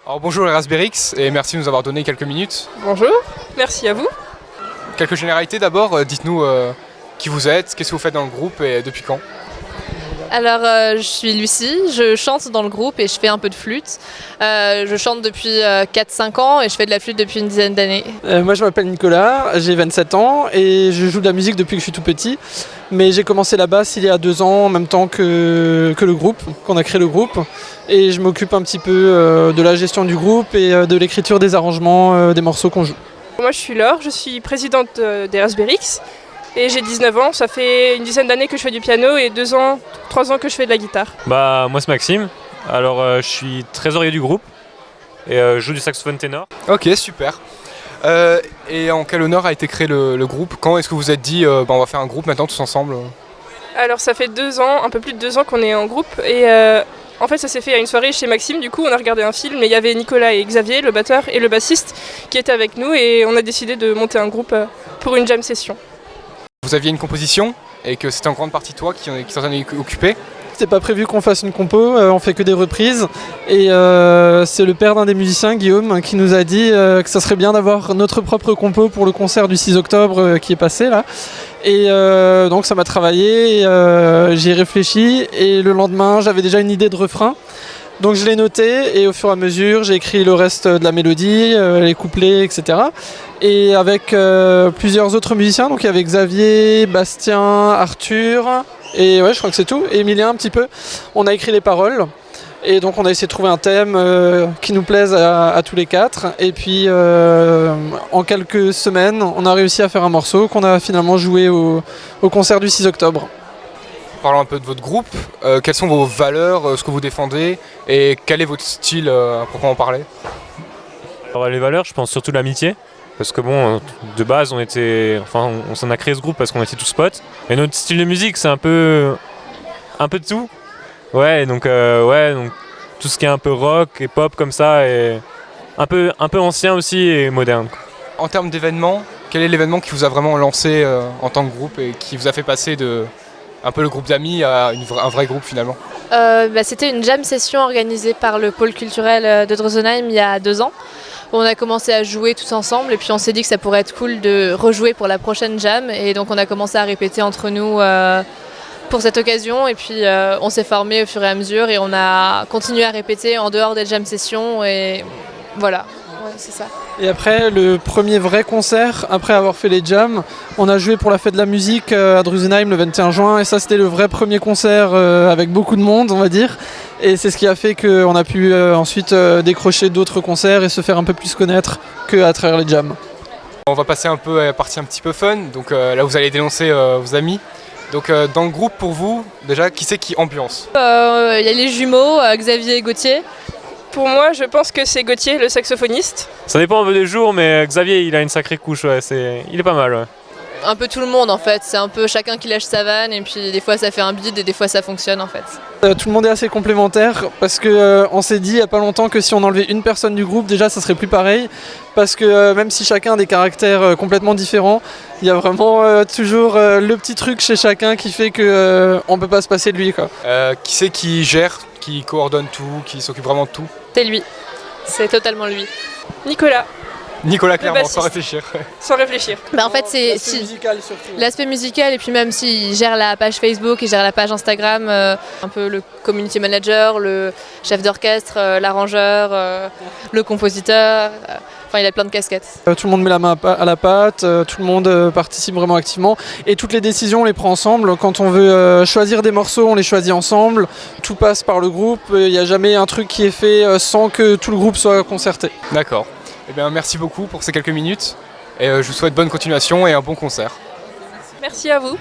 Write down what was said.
Alors bonjour Erasberix et merci de nous avoir donné quelques minutes. Bonjour, merci à vous. Quelques généralités d'abord, dites-nous qui vous êtes, qu'est-ce que vous faites dans le groupe et depuis quand? Alors, je suis Lucie, je chante dans le groupe et je fais un peu de flûte. Je chante depuis 4-5 ans et je fais de la flûte depuis une dizaine d'années. Moi je m'appelle Nicolas, j'ai 27 ans et je joue de la musique depuis que je suis tout petit. Mais j'ai commencé la basse il y a 2 ans en même temps que le groupe, qu'on a créé le groupe. Et je m'occupe un petit peu de la gestion du groupe et de l'écriture des arrangements des morceaux qu'on joue. Moi je suis Laure, je suis présidente d'Erasberix et j'ai 19 ans. Ça fait une dizaine d'années que je fais du piano et 3 ans que je fais de la guitare. Moi c'est Maxime, alors je suis trésorier du groupe et je joue du saxophone ténor. Ok, super. Et en quel honneur a été créé le groupe? Quand est-ce que vous vous êtes dit on va faire un groupe maintenant tous ensemble? Alors ça fait 2 ans, un peu plus de 2 ans qu'on est en groupe et en fait ça s'est fait à une soirée chez Maxime. Du coup on a regardé un film et il y avait Nicolas et Xavier, le batteur et le bassiste, qui étaient avec nous et on a décidé de monter un groupe pour une jam session. Vous aviez une composition et que c'était en grande partie toi qui s'en est occupé? C'était pas prévu qu'on fasse une compo, on fait que des reprises. Et c'est le père d'un des musiciens, Guillaume, qui nous a dit que ça serait bien d'avoir notre propre compo pour le concert du 6 octobre qui est passé là. Et donc ça m'a travaillé, j'y ai réfléchi et le lendemain j'avais déjà une idée de refrain. Donc je l'ai noté et au fur et à mesure j'ai écrit le reste de la mélodie, les couplets, etc. Et avec plusieurs autres musiciens, donc il y avait Xavier, Bastien, Arthur, et ouais je crois que c'est tout, et Emilien un petit peu. On a écrit les paroles et donc on a essayé de trouver un thème qui nous plaise à tous les quatre. Et puis en quelques semaines on a réussi à faire un morceau qu'on a finalement joué au concert du 6 octobre. Parlons un peu de votre groupe, quelles sont vos valeurs, ce que vous défendez et quel est votre style à proprement parler? Alors les valeurs, je pense surtout l'amitié, parce que bon, de base on s'en a créé ce groupe parce qu'on était tous potes. Et notre style de musique c'est un peu de tout. Donc tout ce qui est un peu rock et pop comme ça et un peu ancien aussi et moderne. En termes d'événements, quel est l'événement qui vous a vraiment lancé en tant que groupe et qui vous a fait passer de un peu le groupe d'amis à un vrai groupe finalement? C'était une jam session organisée par le pôle culturel de Drusenheim il y a 2 ans. On a commencé à jouer tous ensemble et puis on s'est dit que ça pourrait être cool de rejouer pour la prochaine jam. Et donc on a commencé à répéter entre nous pour cette occasion. Et puis on s'est formé au fur et à mesure et on a continué à répéter en dehors des jam sessions. Et voilà, ouais, c'est ça. Et après, le premier vrai concert, après avoir fait les jams, on a joué pour la fête de la musique à Drusenheim le 21 juin. Et ça, c'était le vrai premier concert avec beaucoup de monde, on va dire. Et c'est ce qui a fait qu'on a pu ensuite décrocher d'autres concerts et se faire un peu plus connaître qu'à travers les jams. On va passer un peu à la partie un petit peu fun. Donc là, vous allez dénoncer vos amis. Donc dans le groupe, pour vous, déjà, qui c'est qui ambiance? Il y a les jumeaux, Xavier et Gauthier. Pour moi je pense que c'est Gauthier, le saxophoniste. Ça dépend un peu des jours, mais Xavier il a une sacrée couche, il est pas mal. Ouais. Un peu tout le monde en fait, c'est un peu chacun qui lâche sa vanne et puis des fois ça fait un bide et des fois ça fonctionne en fait. Tout le monde est assez complémentaire parce qu'on s'est dit il n'y a pas longtemps que si on enlevait une personne du groupe déjà ça serait plus pareil, parce que même si chacun a des caractères complètement différents, il y a vraiment toujours le petit truc chez chacun qui fait qu'on peut pas se passer de lui quoi. Qui c'est qui gère, qui coordonne tout, qui s'occupe vraiment de tout? C'est lui, c'est totalement lui. Nicolas, Nicolas, clairement, bassiste. sans réfléchir. sans réfléchir. En fait c'est musical surtout. l'aspect musical et puis même s'il gère la page Facebook, il gère la page Instagram, un peu le community manager, le chef d'orchestre, l'arrangeur, le compositeur, enfin il a plein de casquettes. Tout le monde met la main à la pâte, tout le monde participe vraiment activement et toutes les décisions on les prend ensemble. Quand on veut choisir des morceaux, on les choisit ensemble. Tout passe par le groupe, il n'y a jamais un truc qui est fait sans que tout le groupe soit concerté. D'accord. Eh bien, merci beaucoup pour ces quelques minutes et je vous souhaite bonne continuation et un bon concert. Merci à vous.